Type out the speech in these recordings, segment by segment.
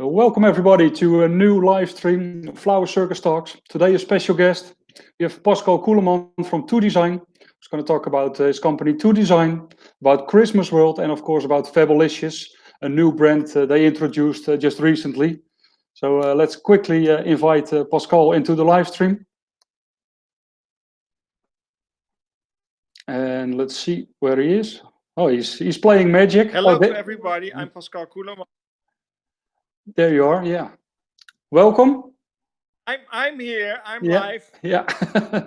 Welcome everybody to a new live stream of Flower Circus Talks. Today a special guest. We have Pascal Koeleman from 2Dezign, who's going to talk about his company 2Dezign, about Christmas World, and of course about Fabelicious, a new brand they introduced just recently. So let's quickly invite Pascal into the live stream. And let's see where he is. Oh, he's playing magic. Hello to everybody. I'm Pascal Koeleman. There you are. Yeah. Welcome. I'm here. I'm live. Yeah.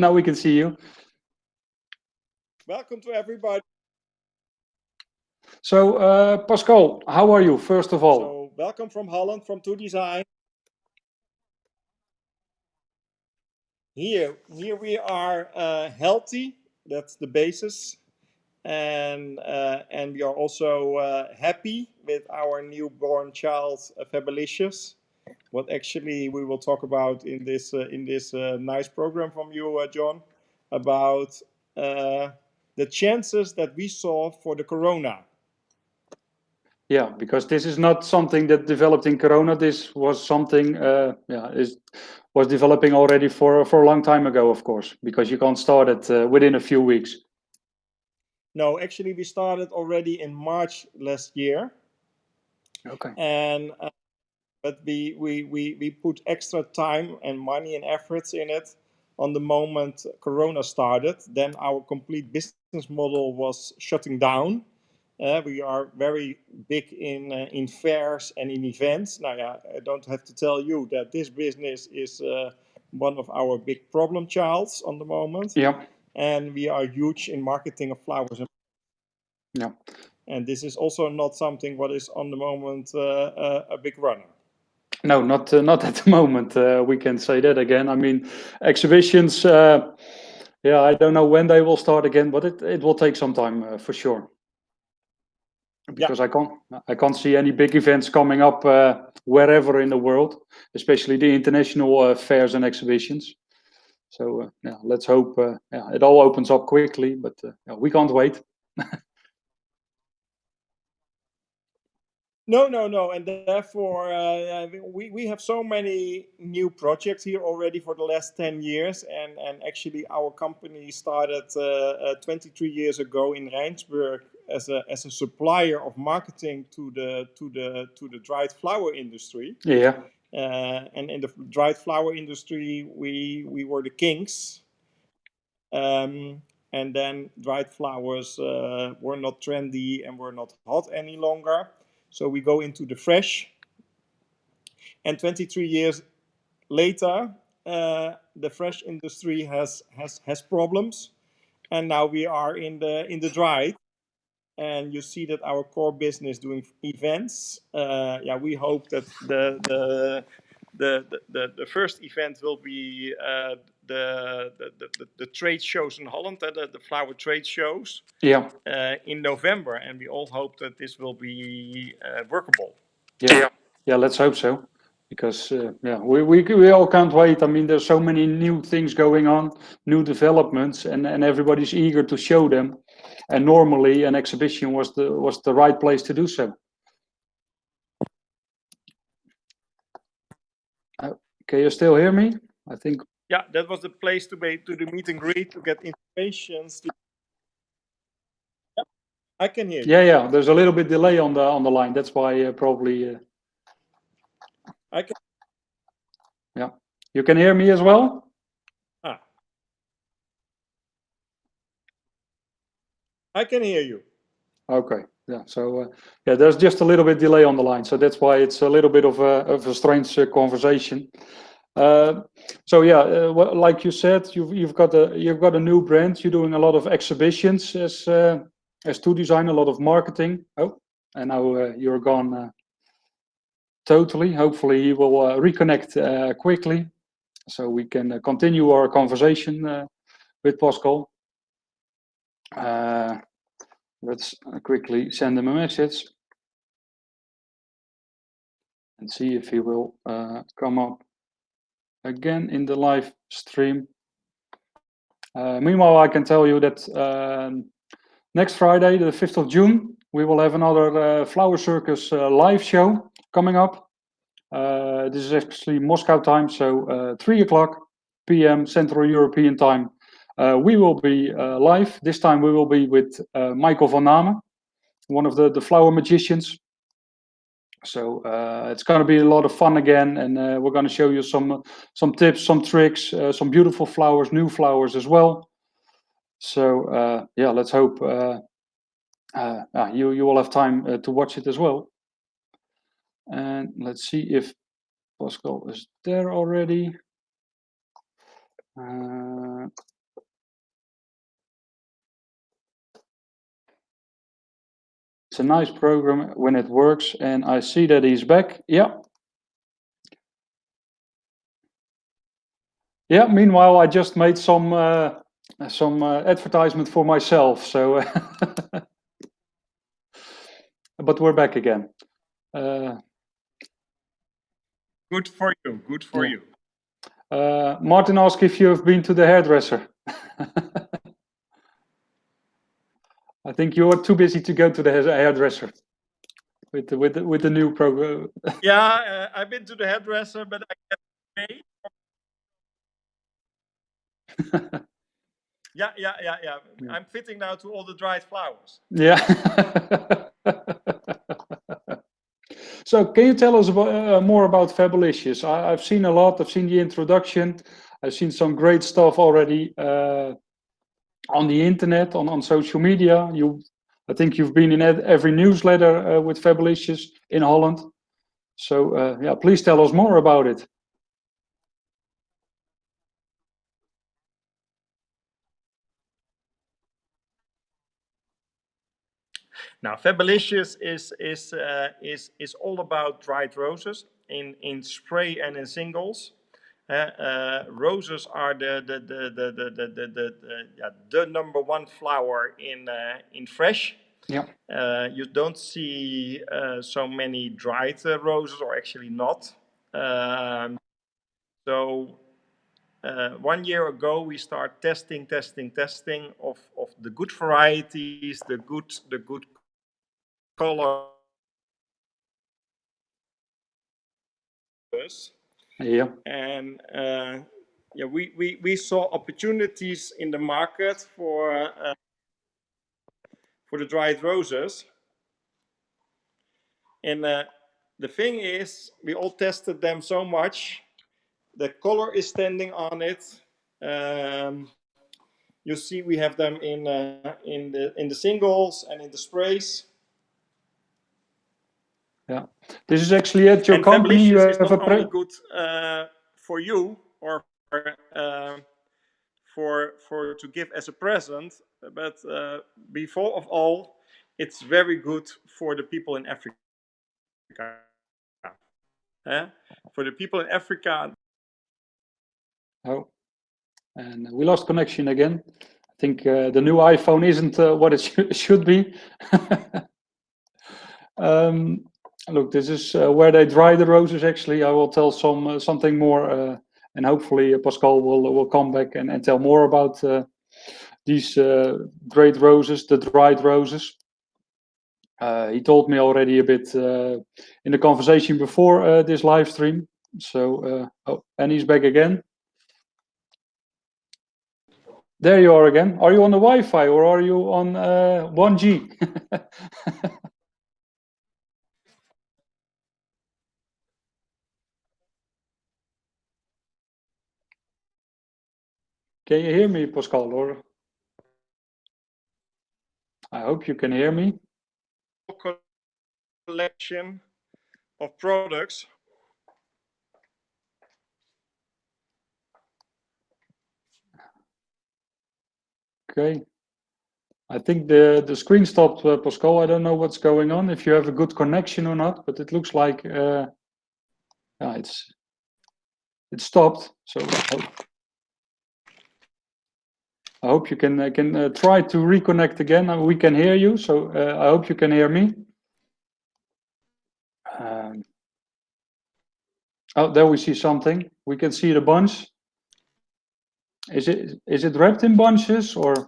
Now we can see you. Welcome to everybody. So, Pascal, how are you, first of all? So, welcome from Holland, from 2Dezign. Here we are healthy. That's the basis. And we are also happy with our newborn child, Fabelicious. What actually we will talk about in this nice program from you, John, about the chances that we saw for the corona. Yeah, because this is not something that developed in corona. This was something, was developing already for a long time ago, of course, because you can't start it within a few weeks. No, actually, we started already in March last year. Okay. And but we put extra time and money and efforts in it. On the moment Corona started, then our complete business model was shutting down. We are very big in fairs and in events. Now, yeah, I don't have to tell you that this business is one of our big problem childs on the moment. Yeah. And we are huge in marketing of flowers. Yeah. And this is also not something what is on the moment a big runner. No, not at the moment. We can say that again. I mean, exhibitions. I don't know when they will start again, but it will take some time for sure. Because I can't see any big events coming up wherever in the world, especially the international fairs and exhibitions. So let's hope it all opens up quickly, but we can't wait. No, and therefore we have so many new projects here already for the last 10 years, and actually our company started 23 years ago in Rijnsburg as a supplier of marketing to the dried flower industry. Yeah. And in the dried flower industry, we were the kings. And then dried flowers were not trendy and were not hot any longer. So we go into the fresh. And 23 years later, the fresh industry has problems. And now we are in the dried. And you see that our core business doing events. We hope that the first event will be the trade shows in Holland, the flower trade shows. Yeah. In November, and we all hope that this will be workable. Yeah, let's hope so. Because we all can't wait. I mean, there's so many new things going on, new developments, and everybody's eager to show them. And normally, an exhibition was the right place to do so. Can you still hear me? I think. Yeah, that was the place to the meet and greet to get information. Yeah, I can hear you. Yeah. There's a little bit delay on the line. That's why probably. I can. Yeah, you can hear me as well. I can hear you. Okay. Yeah. So there's just a little bit delay on the line, so that's why it's a little bit of a strange conversation. Like you said, you've got a new brand. You're doing a lot of exhibitions as 2Dezign, a lot of marketing. Oh, and now you're gone totally. Hopefully, he will reconnect quickly, so we can continue our conversation with Pascal. Let's quickly send him a message and see if he will come up again in the live stream. Meanwhile, I can tell you that next Friday, the 5th of June, we will have another Flower Circus live show coming up. This is actually Moscow time, so 3 o'clock p.m. Central European time. We will be live. This time we will be with Michael van Namen, one of the flower magicians. So it's going to be a lot of fun again, and we're going to show you some tips, some tricks, some beautiful flowers, new flowers as well. So yeah, let's hope you will have time to watch it as well. And let's see if Pascal is there already. It's a nice program when it works, and I see that he's back. Yeah. Yeah. Meanwhile, I just made some advertisement for myself. So, but we're back again. Good for you. Good for you. Martin asked if you have been to the hairdresser. I think you are too busy to go to the hairdresser with the new program. Yeah, I've been to the hairdresser, but I get paid. Yeah. I'm fitting now to all the dried flowers. Yeah. So can you tell us more about Fabelicious? I've seen a lot. I've seen the introduction. I've seen some great stuff already on the internet, on social media. I think you've been in every newsletter with Fabelicious in Holland. So yeah, please tell us more about it. Now, Fabelicious is all about dried roses in spray and in singles. Roses are the number one flower in fresh. Yeah. You don't see so many dried roses, or actually not. So 1 year ago, we start testing of the good varieties, the good colors. Yeah. And yeah, we saw opportunities in the market for the dried roses. And the thing is, we all tested them so much. The color is standing on it. You see, we have them in the singles and in the sprays. Yeah, this is actually at your and company. You Fabelicious is have not a only good for you or for to give as a present, but before of all, it's very good for the people in Africa. For the people in Africa. Oh, and we lost connection again. I think the new iPhone isn't what it should be. Look, this is where they dry the roses. Actually, I will tell something more, and hopefully Pascal will come back and tell more about these great roses, the dried roses. He told me already a bit in the conversation before this live stream. So, oh, and he's back again. There you are again. Are you on the Wi-Fi or are you on 1G? Can you hear me, Pascal? Or I hope you can hear me. Collection of products. Okay. I think the screen stopped, Pascal. I don't know what's going on, if you have a good connection or not, but it looks like yeah, it stopped. So I hope you can try to reconnect again. We can hear you, so I hope you can hear me. Oh, there we see something. We can see the bunch. Is it wrapped in bunches or?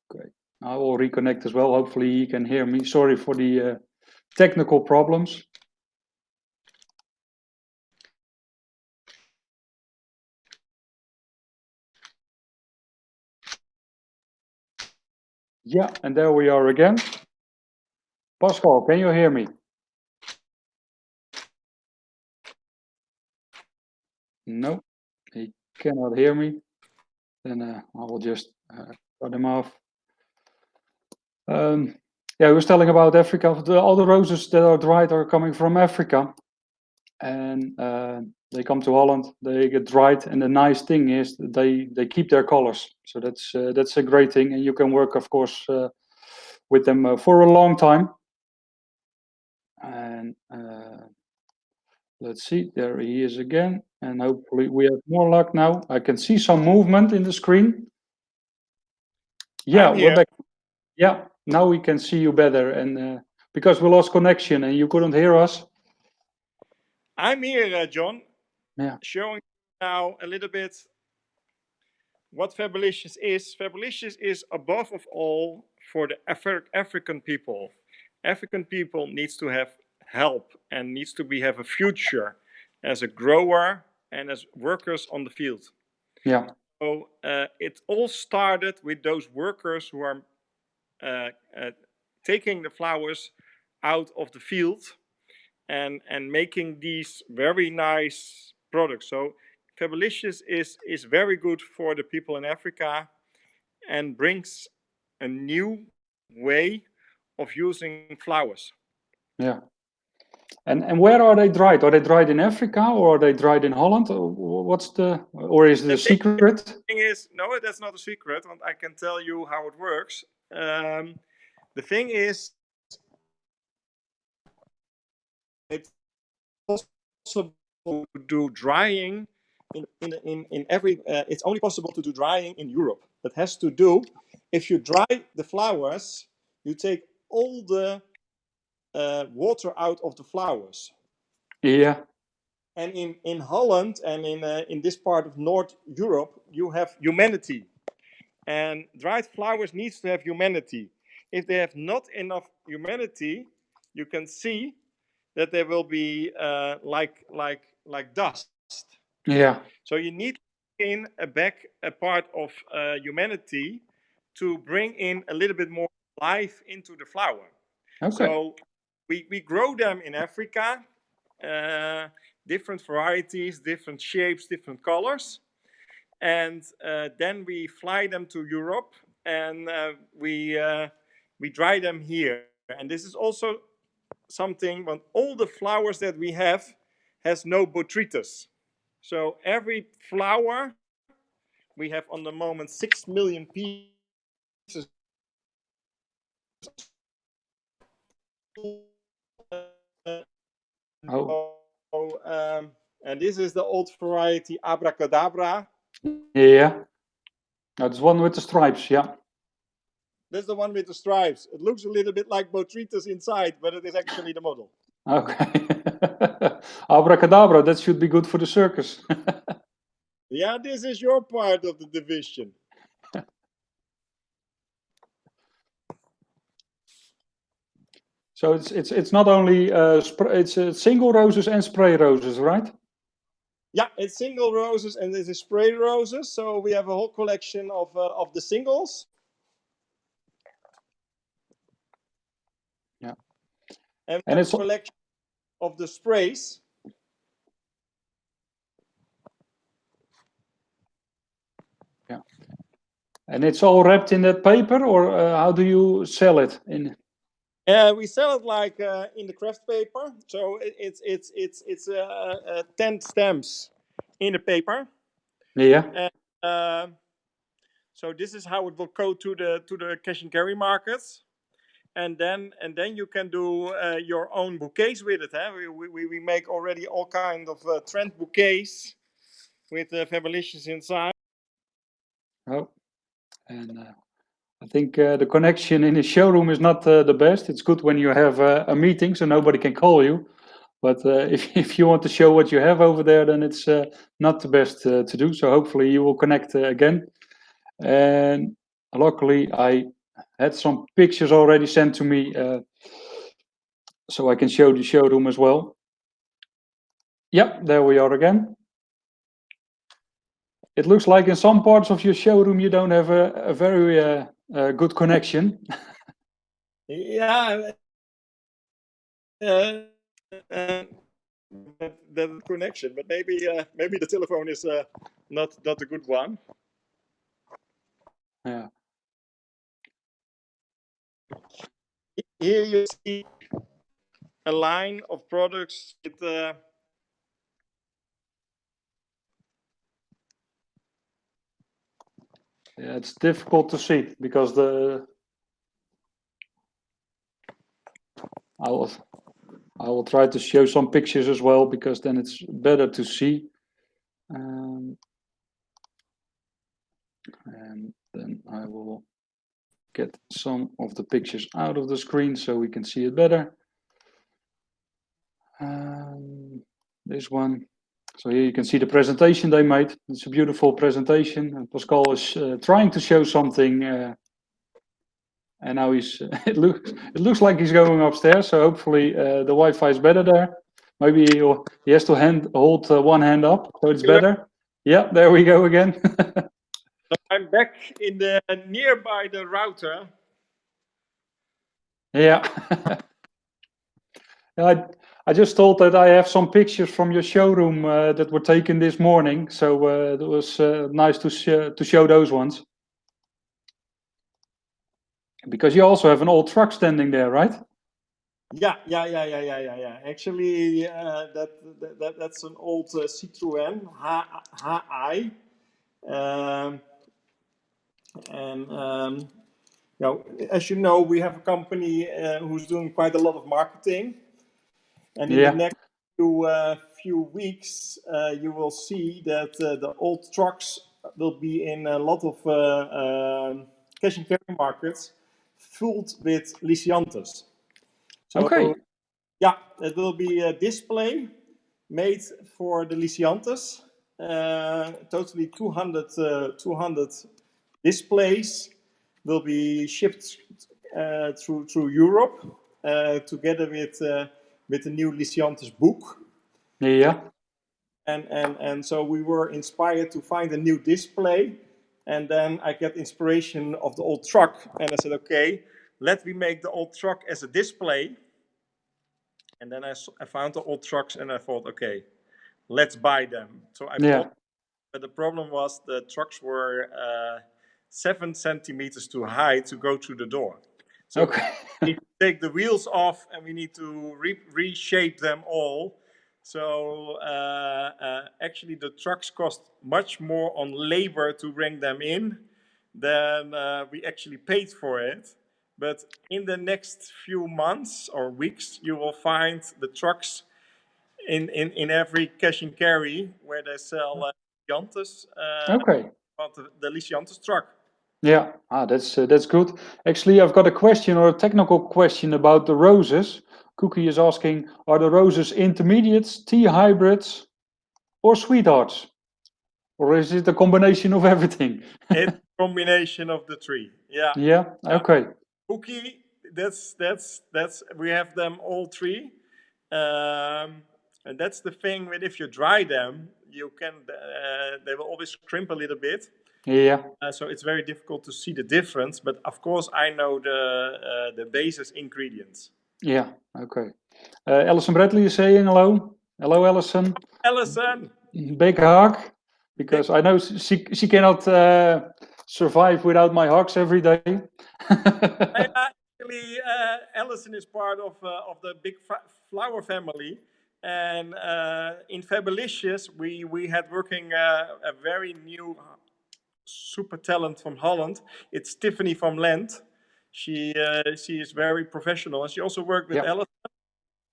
Great. I will reconnect as well. Hopefully he can hear me. Sorry for the technical problems. Yeah, and there we are again. Pascal, can you hear me? No, he cannot hear me. Then I will just cut him off. Yeah, he was telling about Africa. All the roses that are dried are coming from Africa, and they come to Holland. They get dried, and the nice thing is that they keep their colors. So that's a great thing, and you can work, of course, with them for a long time. And let's see, there he is again, and hopefully we have more luck now. I can see some movement in the screen. Yeah, I'm we're here. back. Yeah, now we can see you better, and because we lost connection and you couldn't hear us. I'm here, John. Yeah. Showing now a little bit what Fabelicious is. Fabelicious is above of all for the African people. African people needs to have help and needs to have a future as a grower and as workers on the field. Yeah. So it all started with those workers who are taking the flowers out of the field and making these very nice products. So Fabelicious is very good for the people in Africa and brings a new way of using flowers. Yeah. And where are they dried? Are they dried in Africa or are they dried in Holland? Or is it a secret? The thing is, no, that's not a secret, and I can tell you how it works. The thing is, it's possible to do drying in every. It's only possible to do drying in Europe. That has to do if you dry the flowers, you take all the water out of the flowers. Yeah. And in Holland and in this part of North Europe, you have humidity. And dried flowers needs to have humidity. If they have not enough humidity, you can see that there will be like dust. Yeah. So you need in a part of humanity to bring in a little bit more life into the flower. Okay. So we grow them in Africa, different varieties, different shapes, different colors, and then we fly them to Europe and we dry them here. And this is also something when all the flowers that we have has no botrytis. So every flower, we have on the moment 6 million pieces. And this is the old variety Abracadabra. Yeah. That's one with the stripes, yeah. That's the one with the stripes. It looks a little bit like botrytis inside, but it is actually the model. Okay. Abracadabra, that should be good for the circus. Yeah, this is your part of the division. So it's not only it's single roses and spray roses, right? Yeah, it's single roses and this is spray roses. So we have a whole collection of the singles. Yeah. And it's a collection of the sprays. Yeah. And it's all wrapped in that paper, or how do you sell it? We sell it like in the craft paper. So it's 10 stamps in the paper. Yeah. And, so this is how it will go to the cash and carry markets. And then you can do your own bouquets with it. Huh? We make already all kind of trend bouquets with Fabelicious inside. Oh, and I think the connection in the showroom is not the best. It's good when you have a meeting, so nobody can call you. But if you want to show what you have over there, then it's not the best to do. So hopefully you will connect again. And luckily I had some pictures already sent to me, so I can show the showroom as well. Yep, there we are again. It looks like in some parts of your showroom you don't have a very good connection. Yeah, that connection, but maybe the telephone is not a good one. Yeah. Here you see a line of products with Yeah, it's difficult to see because I will try to show some pictures as well because then it's better to see. And then I will get some of the pictures out of the screen so we can see it better. This one. So here you can see the presentation they made. It's a beautiful presentation. And Pascal is trying to show something, and now he's. It looks like he's going upstairs. So hopefully the Wi-Fi is better there. Maybe he has to hold one hand up, so it's better. Yeah, there we go again. So I'm back in the nearby the router. Yeah. I just thought that I have some pictures from your showroom that were taken this morning, so it was nice to show those ones. Because you also have an old truck standing there, right? Yeah. Actually, that's an old Citroën HI. And as you know, we have a company who's doing quite a lot of marketing. And in the next few weeks, you will see that the old trucks will be in a lot of cash and carry markets filled with Lysianthus. So, Okay. yeah, it will be a display made for the Lysianthus. Totally 200 displays will be shipped through Europe together with the new Lysianthus book. Yeah. And so we were inspired to find a new display. And then I get inspiration of the old truck. And I said, okay, let me make the old truck as a display. And then I found the old trucks and I thought, okay, let's buy them. So I bought, but the problem was the trucks were 7 centimeters too high to go through the door. So Okay. we need to take the wheels off and we need to reshape them all. So actually the trucks cost much more on labor to bring them in than we actually paid for it. But in the next few months or weeks, you will find the trucks in every cash and carry where they sell Lysianthus, Okay. the Lysianthus truck. Yeah. That's good. Actually, I've got a question or a technical question about the roses. Cookie is asking, are the roses intermediates, tea hybrids, or sweethearts? Or is it a combination of everything? It's a combination of the three. Yeah. Yeah. Okay. Cookie, that's we have them all three. And that's the thing with if you dry them, you can they will always crimp a little bit. Yeah. So it's very difficult to see the difference. But of course, I know the basis ingredients. Yeah. Okay. Alison Bradley is saying hello. Hello, Alison. Alison. Big hug, because I know she cannot survive without my hugs every day. Actually, Alison is part of the big flower family. And in Fabelicious, we had working a very new super talent from Holland. It's Tiffany from Lent. She is very professional, and she also worked with Alison.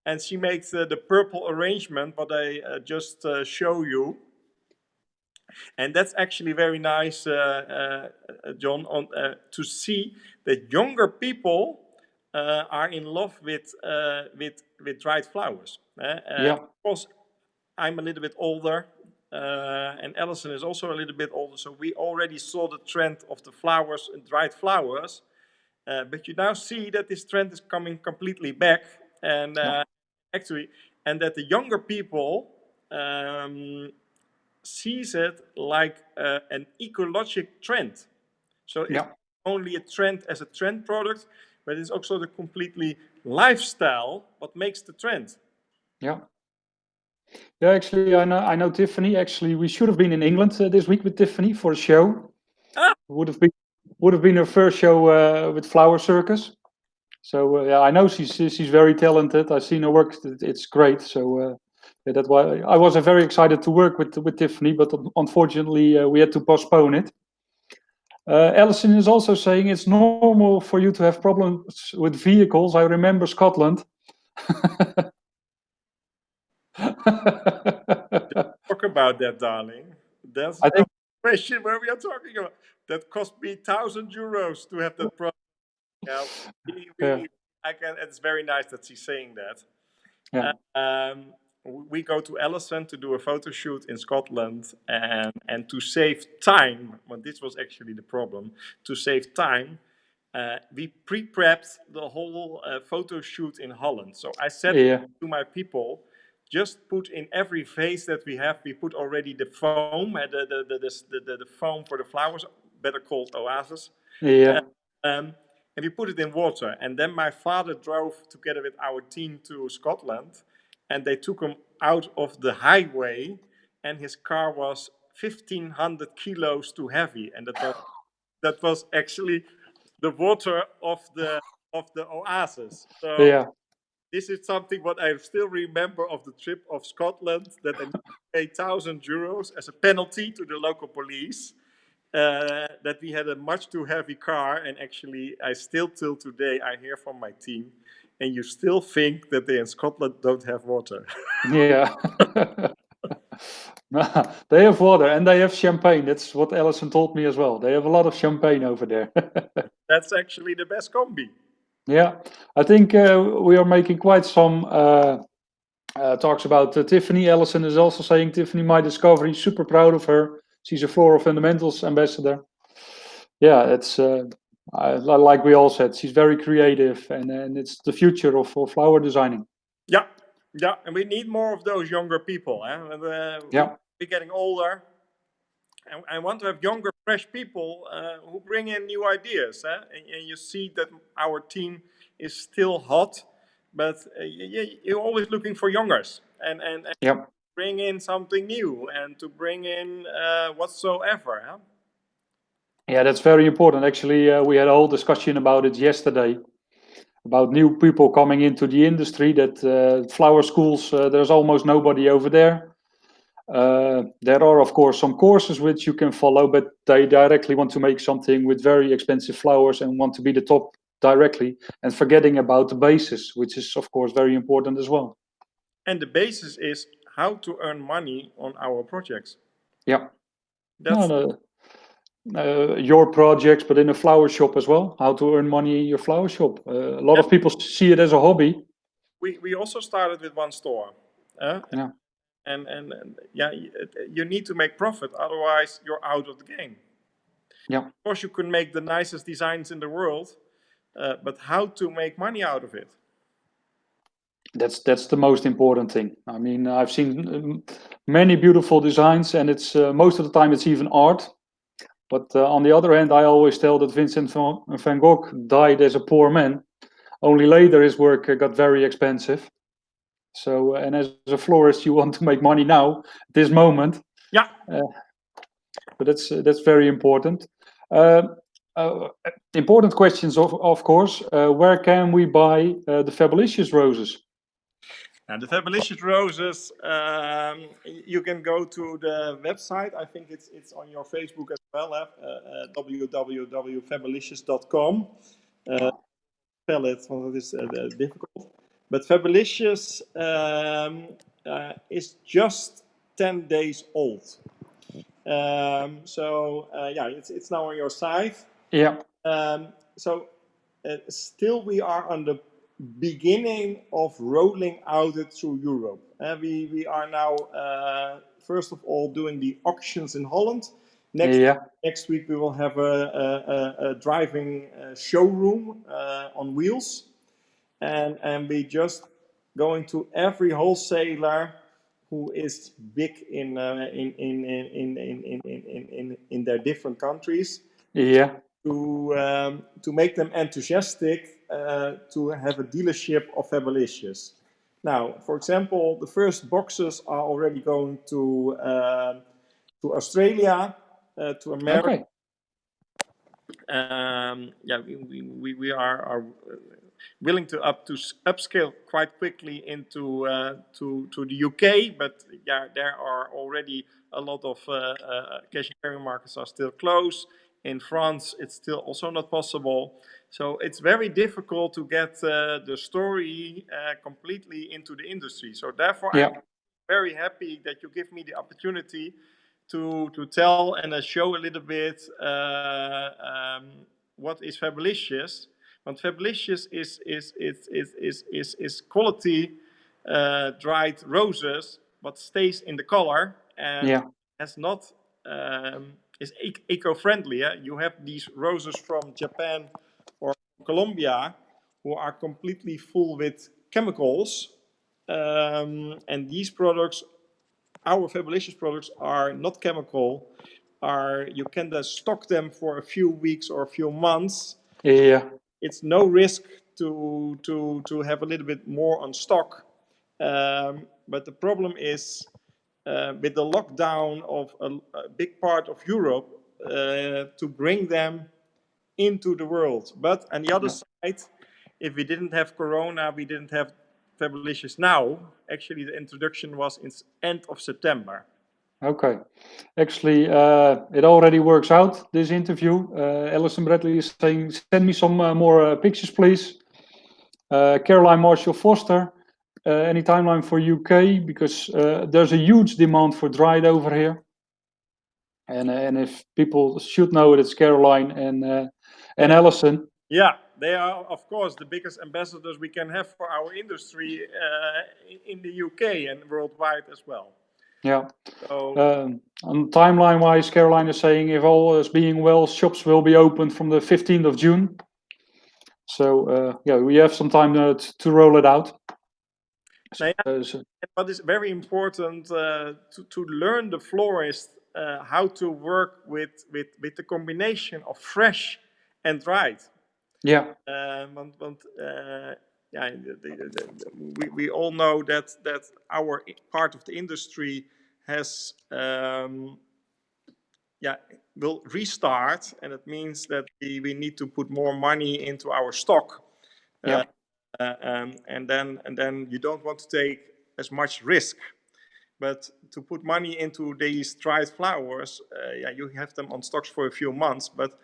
And she makes the purple arrangement, what I just show you. And that's actually very nice, John, to see that younger people are in love with dried flowers. Of course, I'm a little bit older, and Alison is also a little bit older, so we already saw the trend of the flowers and dried flowers. But you now see that this trend is coming completely back, and actually, and that the younger people sees it like an ecologic trend. So it's not only a trend as a trend product, but it's also the completely lifestyle what makes the trend. Yeah. Yeah, actually, I know Tiffany. Actually, we should have been in England this week with Tiffany for a show. Ah. Would have been her first show with Flower Circus. So yeah, I know she's very talented. I've seen her work; it's great. So yeah, that's why I was very excited to work with Tiffany, but unfortunately we had to postpone it. Alison is also saying it's normal for you to have problems with vehicles. I remember Scotland. Talk about that, darling. That's I not think the question where we are talking about. That cost me €1,000 to have that product. Yeah, yeah, I can. It's very nice that she's saying that. yeah, We go to Ellison to do a photo shoot in Scotland, and to save time, well, this was actually the problem, to save time, we pre-prepped the whole photo shoot in Holland. So I said yeah, to my people, just put in every vase that we have, we put already the foam, the foam for the flowers, better called oasis. yeah, And we put it in water. And then my father drove together with our team to Scotland, and they took him out of the highway, and his car was 1,500 kilos too heavy, and that was actually the water of the oasis. So yeah. this is something what I still remember of the trip of Scotland, that I need to pay €1,000 as a penalty to the local police. That we had a much too heavy car, and actually, I still till today I hear from my team, and you still think that they in Scotland don't have water. Yeah. They have water and they have champagne. That's what Alison told me as well. They have a lot of champagne over there. That's actually the best combi. Yeah, I think we are making quite some talks about Tiffany. Alison is also saying Tiffany, my discovery, super proud of her. She's a Floral Fundamentals ambassador. Yeah, it's like we all said, she's very creative, and it's the future of flower designing. Yeah, yeah, and we need more of those younger people. Yeah, We're getting older, and I want to have younger, fresh people who bring in new ideas. And you see that our team is still hot, but you're always looking for youngers, and yeah. bring in something new and to bring in whatsoever. Huh? Yeah, that's very important. Actually, we had a whole discussion about it yesterday, about new people coming into the industry. That flower schools, there's almost nobody over there. There are, of course, some courses which you can follow, but they directly want to make something with very expensive flowers and want to be the top directly, and forgetting about the basis, which is, of course, very important as well. And the basis is how to earn money on our projects. Yeah. That's No, your projects, but in a flower shop as well. How to earn money in your flower shop. A lot yeah. of people see it as a hobby. We also started with one store. Yeah. And yeah, you need to make profit, otherwise you're out of the game. Yeah. Of course, you can make the nicest designs in the world, but how to make money out of it? That's the most important thing. I mean, I've seen many beautiful designs, and it's most of the time it's even art. But on the other hand, I always tell that Vincent van Gogh died as a poor man. Only later his work got very expensive. So, and as a florist, you want to make money now, this moment. Yeah. But that's very important. Uh, Important questions, of course. Where can we buy the Fabelicious roses? And the Fabelicious roses, you can go to the website. I think it's on your Facebook as well, www.fabelicious.com. Spell it, well, it is difficult. But Fabelicious is just 10 days old. Yeah, it's now on your site. Yeah. Still we are on the beginning of rolling out it through Europe. We are now, first of all, doing the auctions in Holland. Yeah. Next week we will have a driving showroom on wheels, and we just going to every wholesaler who is big in their different countries Yeah. to make them enthusiastic to have a dealership of Fabelicious. Now, for example, the first boxes are already going to Australia, to America. Okay. Yeah, we are willing to upscale quite quickly into to the UK, but yeah, there are already a lot of cash and carry markets are still closed. In France, it's still also not possible. So it's very difficult to get the story completely into the industry. So therefore, Yeah. I'm very happy that you give me the opportunity to tell and show a little bit what is Fabelicious. Want Fabelicious is quality dried roses, but stays in the color and Yeah. has not is eco-friendly. Yeah? You have these roses from Japan or Colombia who are completely full with chemicals, and these products, our Fabelicious products, are not chemical. Are you can stock them for a few weeks or a few months. Yeah. It's no risk to have a little bit more on stock. But the problem is with the lockdown of a big part of Europe to bring them into the world. But on the other Yeah. side, if we didn't have Corona, we didn't have Fabelicious now. Actually, the introduction was in end of September. Okay. Actually, it already works out, this interview. Alison Bradley is saying, send me some more pictures, please. Caroline Marshall Foster, any timeline for UK? Because there's a huge demand for dried over here. And if people should know it, it's Caroline and Alison. Yeah, they are, of course, the biggest ambassadors we can have for our industry in the UK and worldwide as well. Yeah. So, On timeline-wise, Caroline is saying, if all is being well, shops will be open from the 15th of June. So yeah, we have some time to roll it out. now, yeah, So, what is very important to learn the florist how to work with the combination of fresh and dried. yeah, Yeah, we all know that our part of the industry has yeah, will restart, and it means that we need to put more money into our stock, yeah, and then you don't want to take as much risk. But to put money into these dried flowers, yeah, you have them on stocks for a few months, but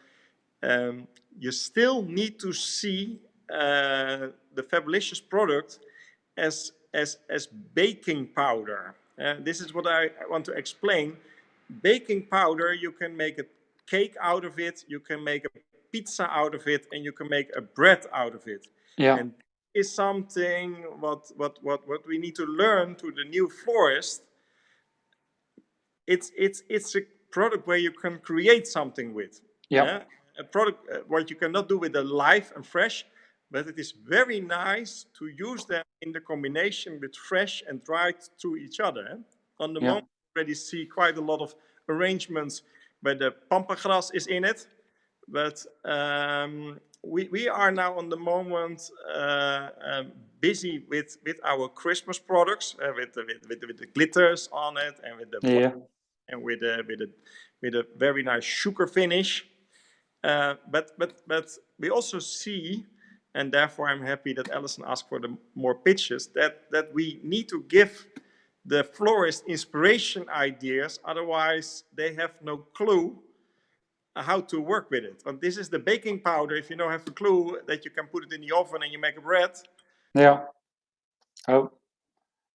you still need to see the Fabelicious product as baking powder. This is what I want to explain. Baking powder, you can make a cake out of it, you can make a pizza out of it, and you can make a bread out of it. yeah, And is something what we need to learn to the new florist. It's a product where you can create something with. yeah, A product what you cannot do with the live and fresh, but it is very nice to use them in the combination with fresh and dried to each other. On the yeah, moment, you already see quite a lot of arrangements where the pampa grass is in it, but we are now on the moment busy with our Christmas products, with the glitters on it and with the yeah, and with a very nice sugar finish. But we also see, and therefore I'm happy that Alison asked for the more pitches, that we need to give the florist inspiration ideas, otherwise they have no clue how to work with it. And this is the baking powder. If you don't have a clue that you can put it in the oven and you make a bread. yeah. Oh,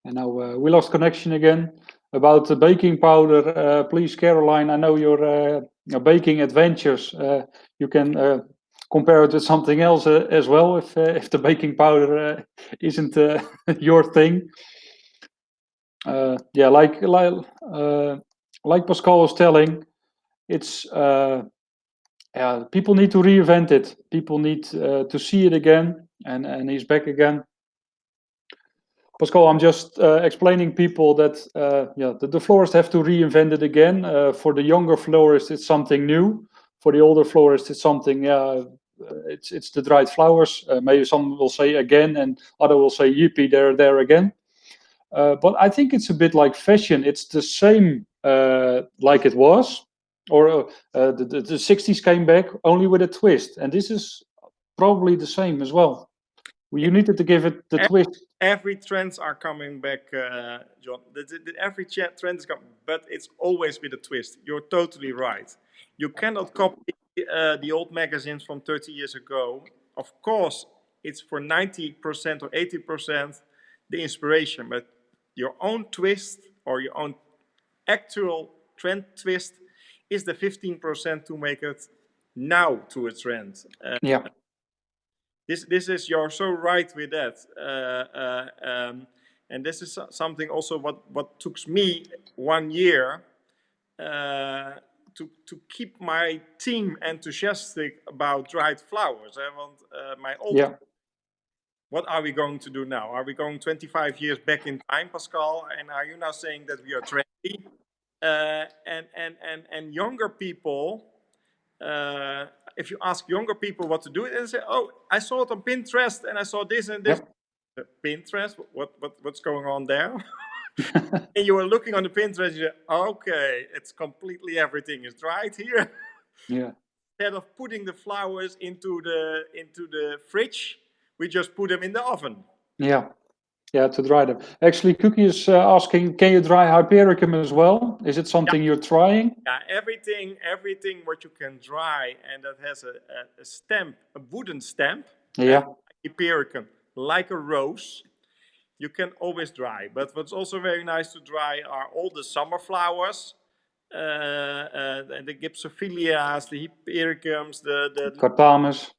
and now we lost connection again. About the baking powder, please, Caroline, I know your baking adventures. You can compare it with something else as well, if the baking powder isn't your thing. Yeah, like Pascal was telling, it's people need to reinvent it. People need to see it again, and he's back again. Pascal, I'm just explaining people that the florists have to reinvent it again. For the younger florists, it's something new. For the older florists, it's something. It's the dried flowers. Maybe some will say again, and other will say, "Yippee, they're there again." But I think it's a bit like fashion. It's the same like it was, or the 60s came back only with a twist, and this is probably the same as well. You needed to give it the twist. Every trends are coming back, John. Every trend is coming, but it's always with a twist. You're totally right. You cannot copy the old magazines from 30 years ago. Of course, it's for 90% or 80% the inspiration, but your own twist or your own actual trend twist is the 15% to make it now to a trend. Yeah. This is, you're so right with that, and this is something also what took me 1 year to keep my team enthusiastic about dried flowers. I want my old. Yeah. What are we going to do now? Are we going 25 years back in time, Pascal? And are you now saying that we are trendy? And younger people, if you ask younger people what to do, they say, "Oh, I saw it on Pinterest, and I saw this and this." Yep. Pinterest, what's going on there? And you were looking on the Pinterest, you say, "Okay, it's completely everything is dried here." Yeah. Instead of putting the flowers into the fridge, we just put them in the oven. Yeah. Yeah, to dry them. Actually, Cookie is asking, can you dry Hypericum as well? Is it something you're trying? Yeah, everything what you can dry and that has a stamp, a wooden stamp, Yeah. Hypericum, like a rose, you can always dry. But what's also very nice to dry are all the summer flowers, the Gypsophilias, the Hypericums, the Cartamus.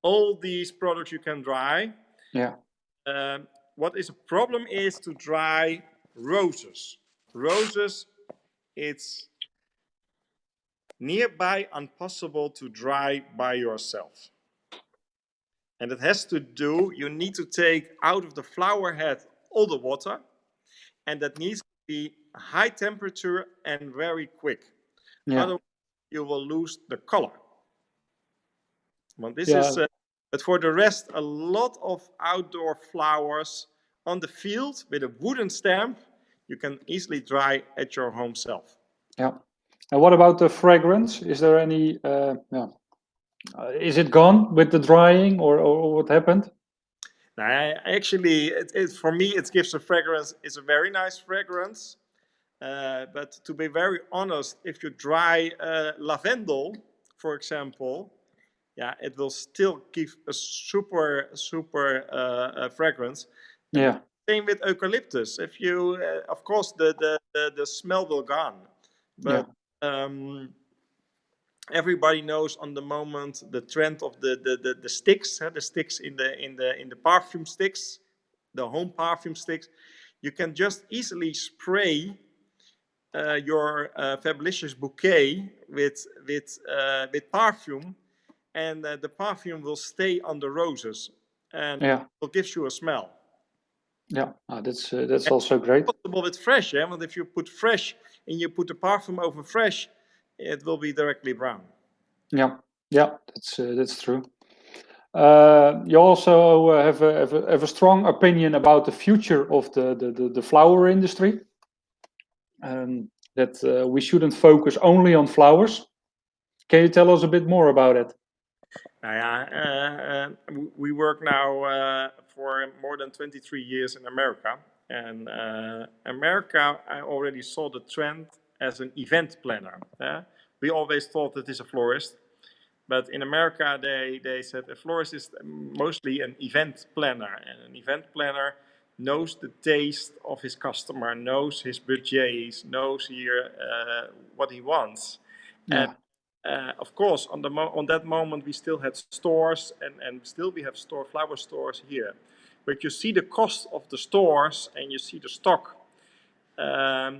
all these products you can dry. Yeah. What is a problem is to dry roses. Roses, it's nearby impossible to dry by yourself. And it has to do, you need to take out of the flower head all the water, and that needs to be high temperature and very quick. Yeah. Otherwise, you will lose the color. Well, this Yeah. is, but for the rest, a lot of outdoor flowers on the field with a wooden stamp, you can easily dry at your home self. Yeah. And what about the fragrance? Is there any, is it gone with the drying, or what happened? Actually, for me, it gives a fragrance. It's a very nice fragrance. But to be very honest, if you dry lavendel, for example, yeah, it will still give a super fragrance. And Yeah. same with eucalyptus. If you, of course, the smell will gone, but everybody knows on the moment the trend of the sticks, the sticks in the perfume sticks, the home perfume sticks. You can just easily spray your Fabelicious bouquet with perfume, and the perfume will stay on the roses, and it will give you a smell. Yeah, that's also great. It's possible with fresh, yeah. But if you put fresh and you put the perfume over fresh, it will be directly brown. Yeah, yeah, that's true. You also have a strong opinion about the future of the flower industry. That we shouldn't focus only on flowers. Can you tell us a bit more about it? We work now for more than 23 years in America. And America, I already saw the trend as an event planner. We always thought that is a florist. But in America, they said a florist is mostly an event planner. And an event planner knows the taste of his customer, knows his budgets, knows here what he wants. Yeah. Of course, on that moment, we still had stores, and still we have flower stores here. But you see the cost of the stores, and you see the stock.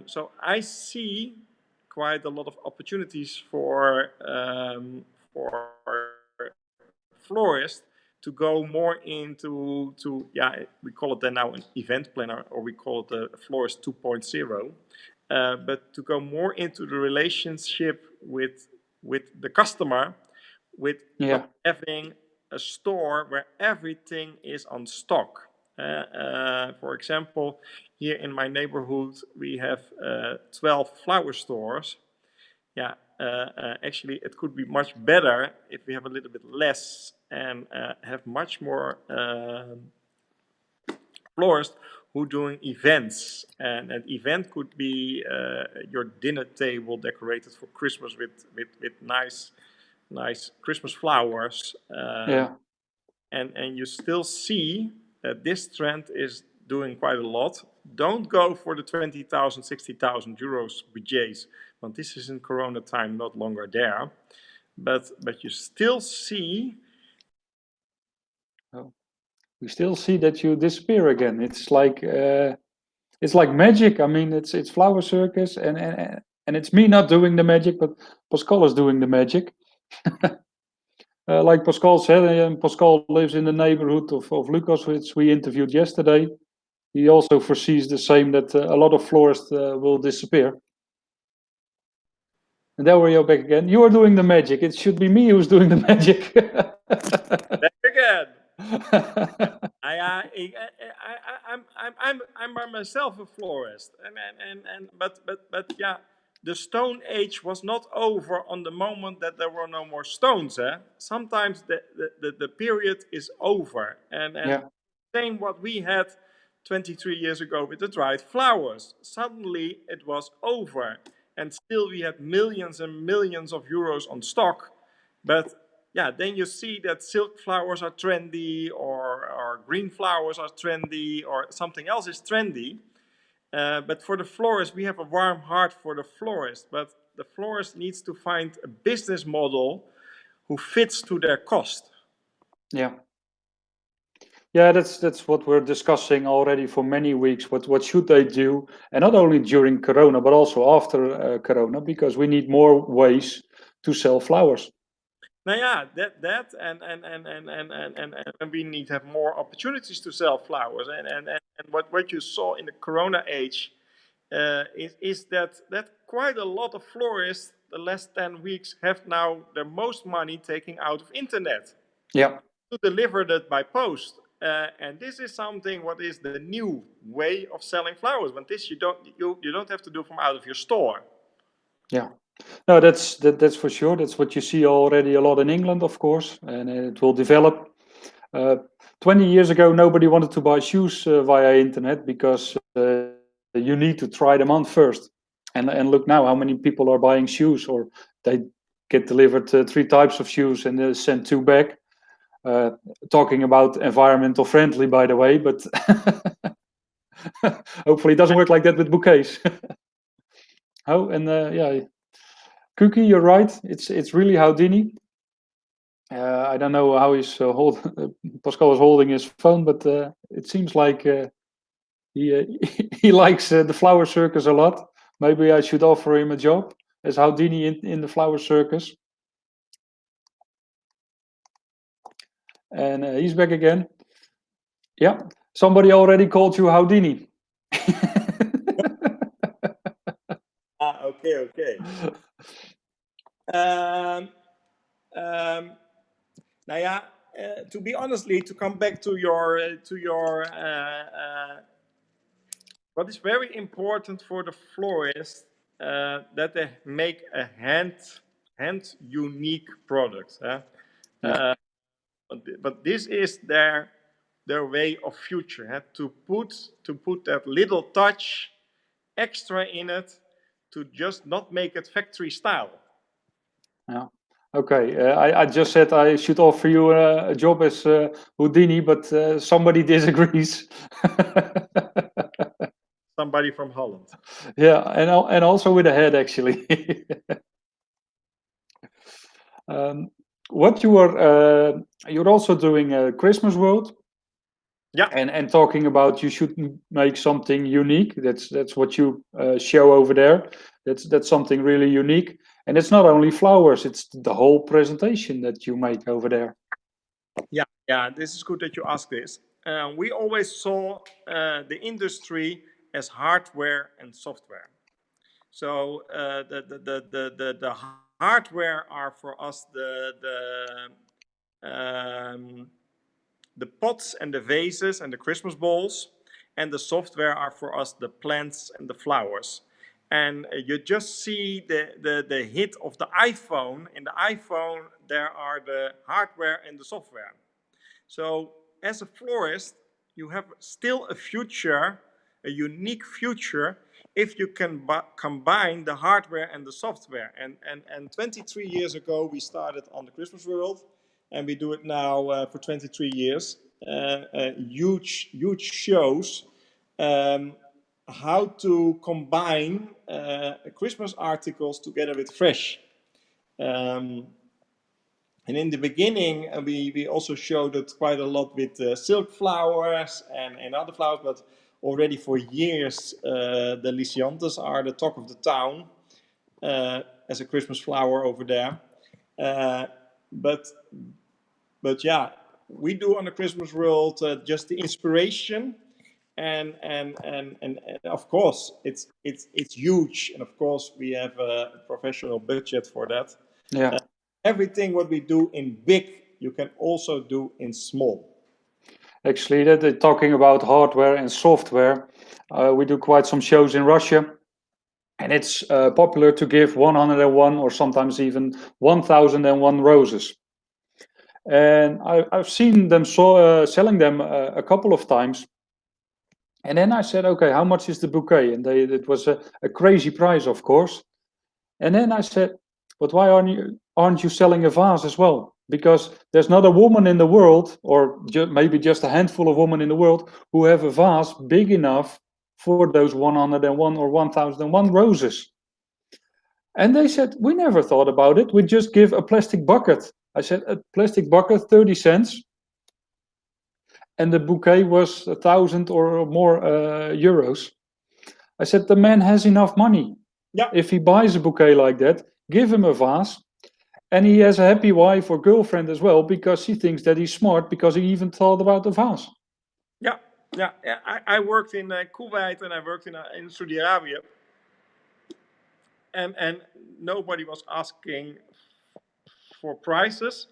So I see quite a lot of opportunities for florists to go more into we call it then now an event planner, or we call it a florist 2.0, but to go more into the relationship with the customer, with not having a store where everything is on stock. For example, here in my neighborhood, we have 12 flower stores. Actually, it could be much better if we have a little bit less and have much more florists who doing events. And an event could be your dinner table decorated for Christmas with nice Christmas flowers. And you still see that this trend is doing quite a lot. Don't go for the 20,000, 60,000 euros budgets, but this is in Corona time not longer there. But you still see. We still see that you disappear again. It's like magic. I mean, it's Flower Circus, and it's me not doing the magic, but Pascal is doing the magic. Like Pascal said, and Pascal lives in the neighborhood of Lucas, which we interviewed yesterday. He also foresees the same, that a lot of florists will disappear. And there we are back again. You are doing the magic. It should be me who's doing the magic. Back again. I'm by myself a florist, but yeah, the Stone Age was not over on the moment that there were no more stones. Sometimes the period is over, and same what we had 23 years ago with the dried flowers. Suddenly it was over, and still we had millions and millions of euros on stock, but then you see that silk flowers are trendy, or green flowers are trendy, or something else is trendy. But for the florist, we have a warm heart for the florist, but the florist needs to find a business model who fits to their cost. Yeah, that's what we're discussing already for many weeks. What should they do, and not only during Corona, but also after Corona, because we need more ways to sell flowers. And we need to have more opportunities to sell flowers. And what you saw in the Corona age is that quite a lot of florists the last 10 weeks have now their most money taking out of internet. To deliver that by post. And this is something what is the new way of selling flowers. But this you don't have to do from out of your store. No, that's for sure. That's what you see already a lot in England, of course, and it will develop. 20 years ago, nobody wanted to buy shoes via internet because you need to try them on first. And look now, how many people are buying shoes, or they get delivered 3 types of shoes and send 2 back. Talking about environmental friendly, by the way, but hopefully it doesn't work like that with bouquets. Cookie, you're right. It's really Houdini. I don't know how he's Pascal is holding his phone, but it seems like he likes the Flower Circus a lot. Maybe I should offer him a job as Houdini in the Flower Circus. And he's back again. Yeah, somebody already called you Houdini. Okay. To be honestly, to come back to your what is very important for the florist, that they make a hand unique product. But this is their way of future. To put that little touch extra in it, to just not make it factory style. Okay, I just said I should offer you a job as Houdini, but somebody disagrees. Somebody from Holland. Yeah, and also with a head, actually. What you're also doing a Christmas World. And talking about you should make something unique. That's what you show over there. That's something really unique. And it's not only flowers; it's the whole presentation that you make over there. Yeah, this is good that you ask this. We always saw the industry as hardware and software. So the hardware are for us um, the pots and the vases and the Christmas balls, and the software are for us the plants and the flowers. And you just see the hit of the iPhone. In the iPhone, there are the hardware and the software. So, as a florist, you have still a future, a unique future, if you can combine the hardware and the software. And 23 years ago, we started on the Christmas World, and we do it now for 23 years. Huge shows. Um, how to combine Christmas articles together with fresh. Um, and in the beginning, we also showed it quite a lot with silk flowers and other flowers, but already for years, the Lysianthus are the talk of the town as a Christmas flower over there. Uh, but but yeah, we do on the Christmas World just the inspiration, and of course it's huge, and of course we have a professional budget for that. Yeah. Everything what we do in big, you can also do in small. Actually, talking about hardware and software, we do quite some shows in Russia, and it's popular to give 101 or sometimes even 1001 roses. And I've seen them selling them a couple of times. And then I said, okay, how much is the bouquet? And it was a crazy price, of course. And then I said, but why aren't you selling a vase as well? Because there's not a woman in the world, or maybe just a handful of women in the world, who have a vase big enough for those 101 or 1001 roses. And they said, we never thought about it. We just give a plastic bucket. I said, a plastic bucket, 30 cents. And the bouquet was 1,000 or more euros. I said, the man has enough money. Yeah, If he buys a bouquet like that, give him a vase. And he has a happy wife or girlfriend as well, because she thinks that he's smart because he even thought about the vase. yeah. I worked in Kuwait, and I worked in Saudi Arabia, and nobody was asking for prices,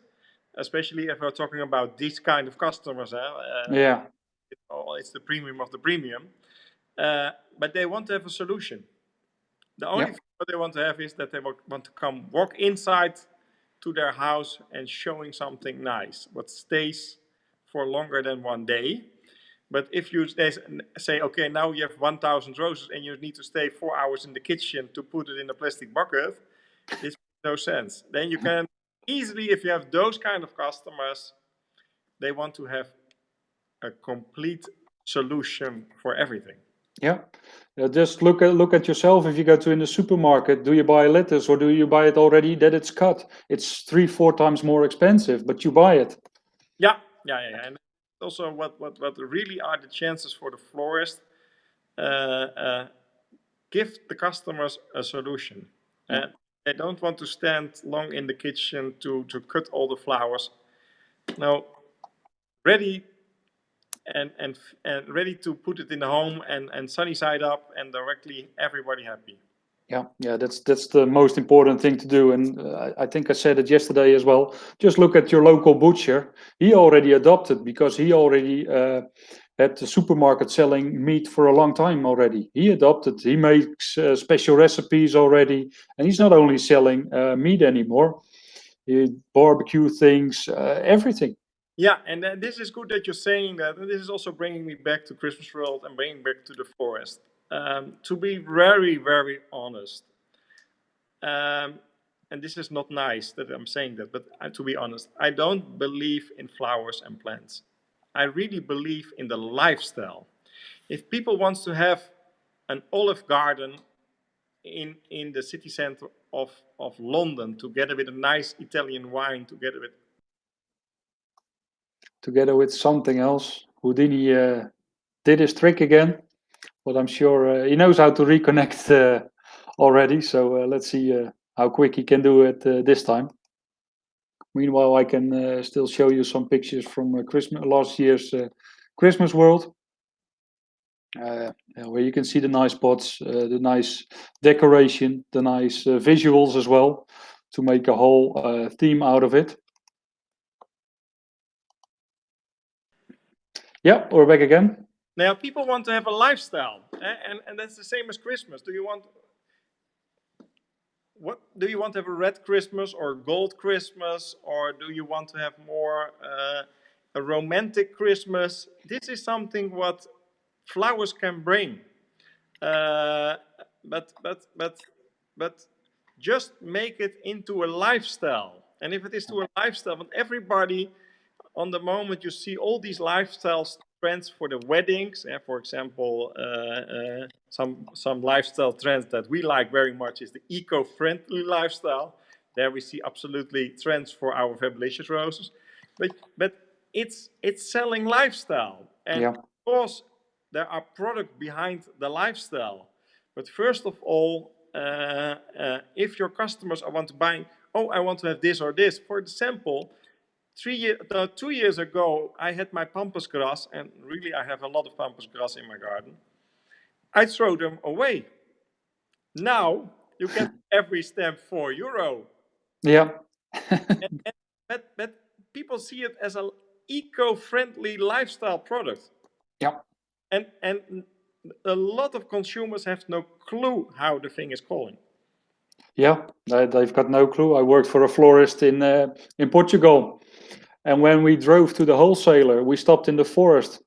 especially if we're talking about these kind of customers. Yeah. It's the premium of the premium, but they want to have a solution. The only Yeah. thing what they want to have is that they want to come walk inside to their house and showing something nice, what stays for longer than one day. But if you say, okay, now you have 1,000 roses and you need to stay 4 hours in the kitchen to put it in a plastic bucket, this makes no sense. Then you can easily, if you have those kind of customers, they want to have a complete solution for everything. Yeah. Just look at yourself. If you go to in the supermarket, do you buy lettuce or do you buy it already that it's cut? It's 3-4 times more expensive, but you buy it. Yeah. And also what really are the chances for the florist? Give the customers a solution. Yeah. They don't want to stand long in the kitchen to cut all the flowers. No, ready and ready to put it in the home and sunny side up and directly everybody happy. Yeah, that's the most important thing to do. And I think I said it yesterday as well. Just look at your local butcher. He already adopted because he already had the supermarket selling meat for a long time already. He adopted. He makes special recipes already, and he's not only selling meat anymore. He barbecue things, everything. Yeah, and this is good that you're saying that. And this is also bringing me back to Christmas World and bringing back to the forest. To be very, very honest, um, and this is not nice that I'm saying that, but to be honest, I don't believe in flowers and plants. I really believe in the lifestyle. If people want to have an olive garden in the city center of London, together with a nice Italian wine, Together with something else, Houdini did his trick again. But I'm sure he knows how to reconnect already. So let's see how quick he can do it this time. Meanwhile, I can still show you some pictures from Christmas last year's Christmas World, where you can see the nice pots, the nice decoration, the nice visuals as well, to make a whole theme out of it. Yeah, we're back again. Now, people want to have a lifestyle, and that's the same as Christmas. What do you want to have a red Christmas or gold Christmas, or do you want to have more a romantic Christmas? This is something what flowers can bring, uh, but just make it into a lifestyle. And if it is to a lifestyle, but everybody on the moment you see all these lifestyle trends for the weddings, for example, some lifestyle trends that we like very much is the eco-friendly lifestyle. There we see absolutely trends for our Fabelicious roses, but it's selling lifestyle, and Yeah. of course there are products behind the lifestyle. But first of all, if your customers want to buy, oh, I want to have this or this. For example, 2 years ago, I had my pampas grass, and really I have a lot of pampas grass in my garden. I throw them away. Now you get every stem €4. Yeah. But people see it as an eco-friendly lifestyle product. Yeah. And a lot of consumers have no clue how the thing is calling. Yeah, they've got no clue. I worked for a florist in Portugal, and when we drove to the wholesaler, we stopped in the forest.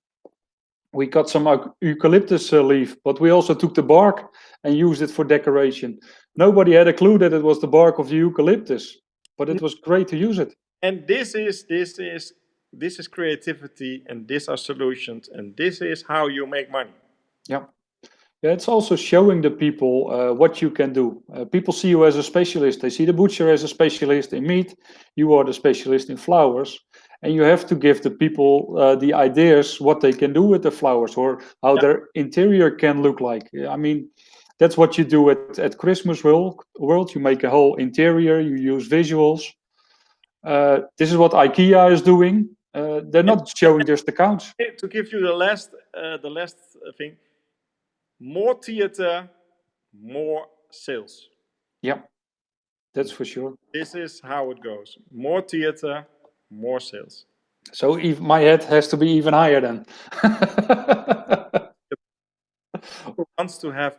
We got some eucalyptus leaf, but we also took the bark and used it for decoration. Nobody had a clue that it was the bark of the eucalyptus, but it was great to use it. And this is creativity, and these are solutions, and this is how you make money. Yeah. Yeah, it's also showing the people what you can do. People see you as a specialist. They see the butcher as a specialist in meat. You are the specialist in flowers. And you have to give the people the ideas what they can do with the flowers, or how their interior can look like. I mean, that's what you do at Christmas World. You make a whole interior, you use visuals. This is what IKEA is doing. They're not showing just the counts. To give you the last thing, more theater, more sales. Yeah, that's for sure. This is how it goes. More theater, more sales. So my head has to be even higher then. Who wants to have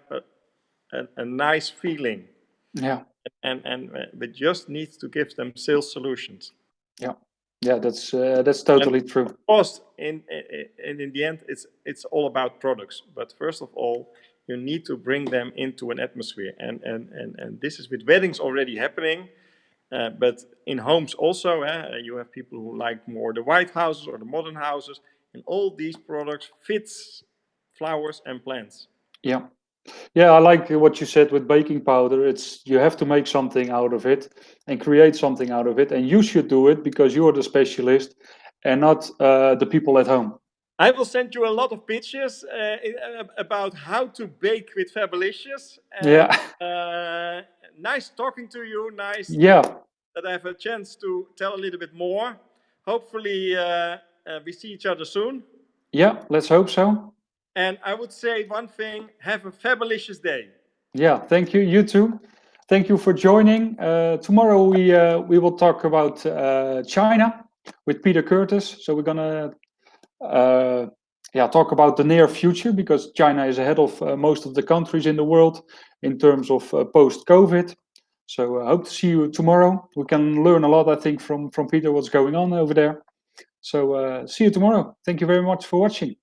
a nice feeling, Yeah, but just needs to give them sales solutions. yeah, that's totally true. Of course, in the end, it's all about products. But first of all, you need to bring them into an atmosphere, and this is with weddings already happening. But in homes also, you have people who like more the white houses or the modern houses, and all these products fits flowers and plants. Yeah, yeah, I like what you said with baking powder. It's you have to make something out of it and create something out of it, and you should do it because you're the specialist and not the people at home. I will send you a lot of pictures about how to bake with Fabelicious. Yeah, Nice talking to you. Nice yeah, that I have a chance to tell a little bit more. Hopefully, we see each other soon. yeah. Let's hope so. And I would say one thing: have a Fabelicious day. Yeah, thank you. You too. Thank you for joining. Tomorrow we will talk about China with Peter Curtis. So we're gonna talk about the near future because China is ahead of most of the countries in the world in terms of post-COVID. So I hope to see you tomorrow. We can learn a lot, I think, from Peter what's going on over there. So see you tomorrow. Thank you very much for watching.